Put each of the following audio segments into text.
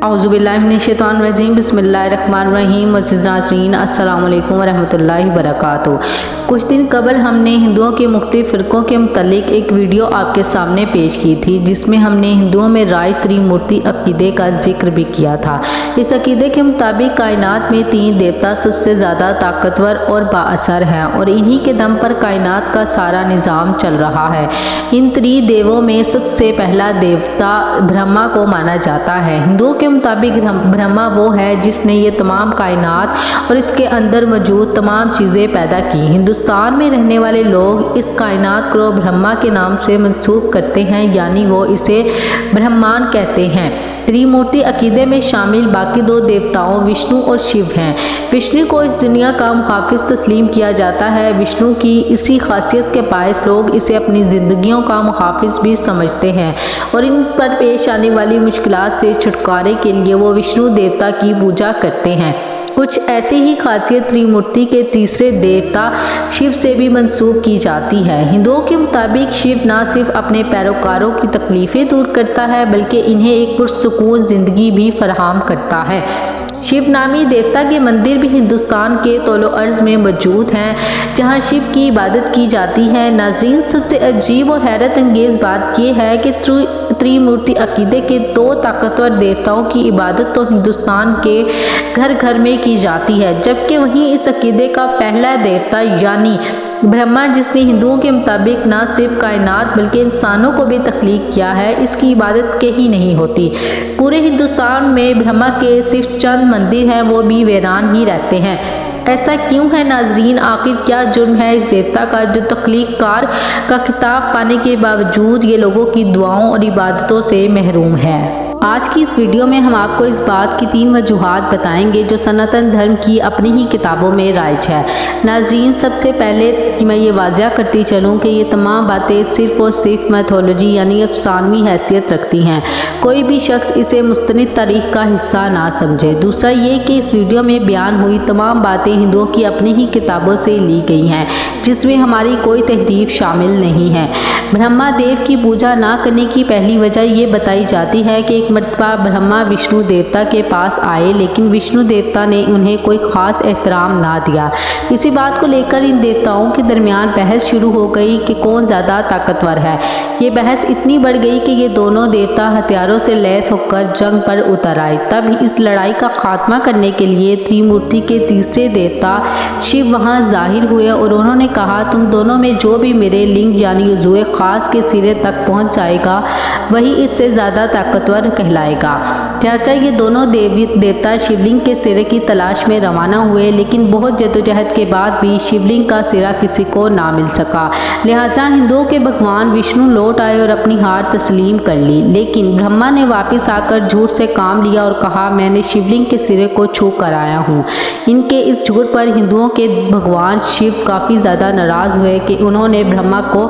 औज़ुबिल्लाहिमिनश्शैतानिर्रजीम बिस्मिल्लाहिर्रहमानिर्रहीम। मुअज़्ज़िज़ नाज़रीन, अस्सलामु अलैकुम वरहमतुल्लाहि वबरकातुहू। कुछ दिन कबल हमने हिंदुओं के मुख्तलिफ़ फ़िरक़ों के मुतल्लिक़ एक वीडियो आपके सामने पेश की थी, जिसमें हमने हिंदुओं में राइज त्रिमूर्ति अक़ीदे का जिक्र भी किया था। इस अक़ीदे के मुताबिक कायनात में 3 देवता सबसे ज़्यादा ताकतवर और बाअसर हैं और इन्हीं के दम पर कायनात का सारा निज़ाम चल रहा है। इन त्रिदेवों में सबसे पहला देवता ब्रह्मा को माना जाता है। हिंदुओं के मुताबिक ब्रह्मा वो है जिसने ये तमाम कायनात और इसके अंदर मौजूद तमाम चीज़ें पैदा की। हिंदुस्तान में रहने वाले लोग इस कायनात को ब्रह्मा के नाम से मंसूब करते हैं, यानी वो इसे ब्रह्मांड कहते हैं। त्रिमूर्ति अक़ीदे में शामिल बाकी 2 देवताओं विष्णु और शिव हैं। विष्णु को इस दुनिया का मुहाफ़िज़ तस्लीम किया जाता है। विष्णु की इसी खासियत के बायस लोग इसे अपनी ज़िंदगियों का मुहाफ़िज़ भी समझते हैं और इन पर पेश आने वाली मुश्किलात से छुटकारे के लिए वो विष्णु देवता की पूजा करते हैं। कुछ ऐसी ही खासियत त्रिमूर्ति के तीसरे देवता शिव से भी मंसूब की जाती है। हिंदुओं के मुताबिक शिव न सिर्फ अपने पैरोकारों की तकलीफ़ें दूर करता है, बल्कि इन्हें एक पुरसुकून ज़िंदगी भी फराहम करता है। शिव नामी देवता के मंदिर भी हिंदुस्तान के तौलो अर्ज़ में मौजूद हैं, जहां शिव की इबादत की जाती है। नाज़रीन, सबसे अजीब और हैरत अंगेज़ बात यह है कि त्रिमूर्ति अक़ीदे के 2 ताकतवर देवताओं की इबादत तो हिंदुस्तान के घर घर में की जाती है, जबकि वहीं इस अक़ीदे का पहला देवता यानी ब्रह्मा, जिसने हिंदुओं के मुताबिक न सिर्फ कायनात बल्कि इंसानों को भी तख्लीक किया है, इसकी इबादत के ही नहीं होती। पूरे हिंदुस्तान में ब्रह्मा के सिर्फ चंद मंदिर हैं, वो भी वीरान ही रहते हैं। ऐसा क्यों है नाजरीन? आखिर क्या जुर्म है इस देवता का जो तख्लीक़कार का खिताब पाने के बावजूद ये लोगों की दुआओं और इबादतों से महरूम है? आज की इस वीडियो में हम आपको इस बात की 3 वजूहात बताएंगे जो सनातन धर्म की अपनी ही किताबों में राइज है। नाजरीन, सबसे पहले मैं ये वाज़िया करती चलूँ कि ये तमाम बातें सिर्फ़ और सिर्फ मैथोलॉजी यानी अफसानवी हैसियत रखती हैं। कोई भी शख्स इसे मुस्तनिद तारीख़ का हिस्सा ना समझे। दूसरा ये कि इस वीडियो में बयान हुई तमाम बातें हिंदुओं की अपनी ही किताबों से ली गई हैं, जिसमें हमारी कोई तहरीफ शामिल नहीं है। ब्रह्मा देव की पूजा ना करने की पहली वजह ये बताई जाती है कि एक मरतबा ब्रह्मा विष्णु देवता के पास आए, लेकिन विष्णु देवता ने उन्हें कोई ख़ास एहतराम ना दिया। इसी बात को लेकर इन देवताओं के दरमियान बहस शुरू हो गई कि कौन ज़्यादा ताकतवर है। ये बहस इतनी बढ़ गई कि ये दोनों देवता हथियारों से लैस होकर जंग पर उतर आए। तब इस लड़ाई का खात्मा करने के लिए त्रिमूर्ति के तीसरे देवता शिव वहाँ ज़ाहिर हुए और उन्होंने कहा, तुम दोनों में जो भी मेरे लिंग यानी उज़्वे ख़ास के सिरे तक पहुँच जाएगा वही इससे ज़्यादा ताकतवर कहलाएगा। चाचा ये दोनों देवता शिवलिंग के सिरे की तलाश में रवाना हुए, लेकिन बहुत जद्दोजहद के बाद भी शिवलिंग का सिरा किसी को ना मिल सका। लिहाजा हिंदुओं के भगवान विष्णु लौट आए और अपनी हार तस्लीम कर ली, लेकिन ब्रह्मा ने वापस आकर झूठ से काम लिया और कहा, मैंने शिवलिंग के सिरे को छू कर आया हूँ। इनके इस झूठ पर हिंदुओं के भगवान शिव काफ़ी ज़्यादा नाराज़ हुए कि उन्होंने ब्रह्मा को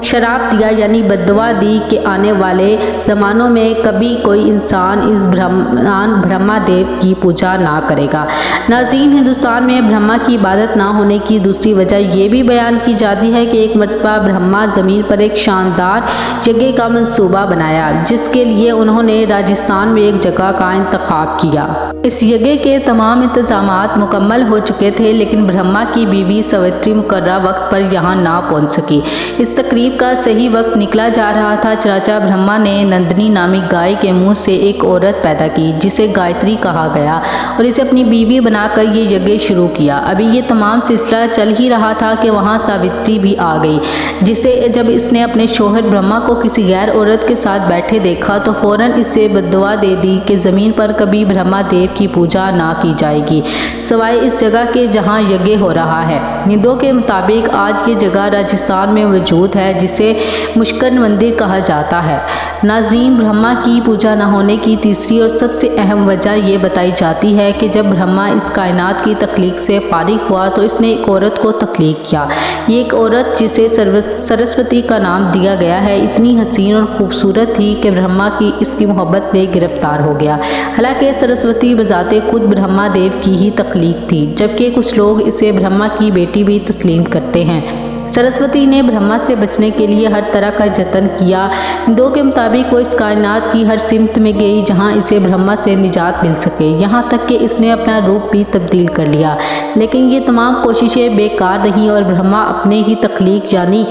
शराप दिया यानी बद्दुआ दी कि आने वाले ज़मानों में कभी कोई इंसान इस ब्रह्मा देव की पूजा ना करेगा। नाज़रीन, हिंदुस्तान में ब्रह्मा की इबादत ना होने की दूसरी वजह ये भी बयान की जाती है कि एक मरतबा ब्रह्मा ज़मीन पर एक शानदार जगह का मंसूबा बनाया, जिसके लिए उन्होंने राजस्थान में एक जगह का इंतखाब किया। इस जगह के तमाम इंतज़ामात मुकम्मल हो चुके थे, लेकिन ब्रह्मा की बीवी सवित्री मुकर्रा वक्त पर यहाँ ना पहुँच सकी। इस तकरीब का सही वक्त निकला जा रहा था। चनाचा ब्रह्मा ने नंदिनी नामी गाय के मुंह से एक औरत पैदा की, जिसे गायत्री कहा गया, और इसे अपनी बीवी बनाकर ये यज्ञ शुरू किया। अभी ये तमाम सिलसिला चल ही रहा था कि वहाँ सावित्री भी आ गई, जिसे जब इसने अपने शोहर ब्रह्मा को किसी गैर औरत के साथ बैठे देखा तो फ़ौरन इससे बद्दुआ दे दी कि ज़मीन पर कभी ब्रह्मा देव की पूजा ना की जाएगी सवाए इस जगह के जहाँ यज्ञ हो रहा है। हिंदुओं के मुताबिक आज ये जगह राजस्थान में मौजूद है, जिसे मुश्किल मंदिर कहा जाता है। नाजरीन, ब्रह्मा की पूजा न होने की तीसरी और सबसे अहम वजह ये बताई जाती है कि जब ब्रह्मा इस कायनात की तख्लीक से फारिग हुआ तो इसने एक औरत को तख्लीक किया। ये एक औरत जिसे सरस्वती का नाम दिया गया है, इतनी हसीन और ख़ूबसूरत थी कि ब्रह्मा की इसकी मोहब्बत में गिरफ्तार हो गया। हालांकि सरस्वती बजाते खुद ब्रह्मा देव की ही तख्लीक थी, जबकि कुछ लोग इसे ब्रह्मा की बेटी भी तस्लीम करते हैं। सरस्वती ने ब्रह्मा से बचने के लिए हर तरह का जतन किया। हिंदुओं के मुताबिक वो इस कायनात की हर सिमत में गई जहां इसे ब्रह्मा से निजात मिल सके, यहाँ तक कि इसने अपना रूप भी तब्दील कर लिया। लेकिन ये तमाम कोशिशें बेकार रहीं और ब्रह्मा अपने ही तख्लीक यानी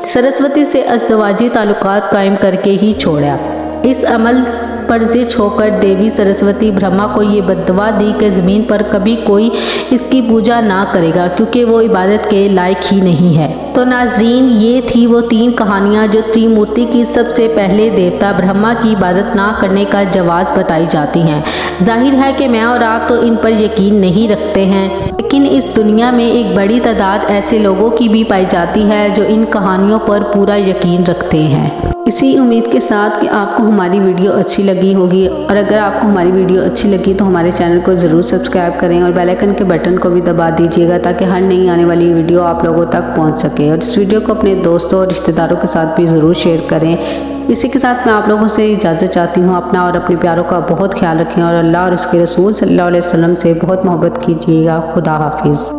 सरस्वती से अज़दवाजी ताल्लुकात कायम करके ही छोड़ा। इस अमल पर ज़िद होकर देवी सरस्वती ब्रह्मा को ये बद्दुआ दी कि ज़मीन पर कभी कोई इसकी पूजा ना करेगा क्योंकि वो इबादत के लायक ही नहीं है। तो नाजरीन, ये थी वो 3 कहानियाँ जो त्रिमूर्ति की सबसे पहले देवता ब्रह्मा की इबादत ना करने का जवाज़ बताई जाती हैं। जाहिर है कि मैं और आप तो इन पर यकीन नहीं रखते हैं, लेकिन इस दुनिया में एक बड़ी तादाद ऐसे लोगों की भी पाई जाती है जो इन कहानियों पर पूरा यकीन रखते हैं। इसी उम्मीद के साथ कि आपको हमारी वीडियो अच्छी लगी होगी, और अगर आपको हमारी वीडियो अच्छी लगी तो हमारे चैनल को ज़रूर सब्सक्राइब करें और बेल आइकन के बटन को भी दबा दीजिएगा ताकि हर नई आने वाली वीडियो आप लोगों तक पहुंच सके। और इस वीडियो को अपने दोस्तों और रिश्तेदारों के साथ भी ज़रूर शेयर करें। इसी के साथ मैं आप लोगों से इजाज़त चाहती हूँ। अपना और अपने प्यारों का बहुत ख्याल रखें और अल्लाह और उसके रसूल सल्लल्लाहु अलैहि वसल्लम से बहुत मोहब्बत कीजिएगा। खुदा हाफिज़।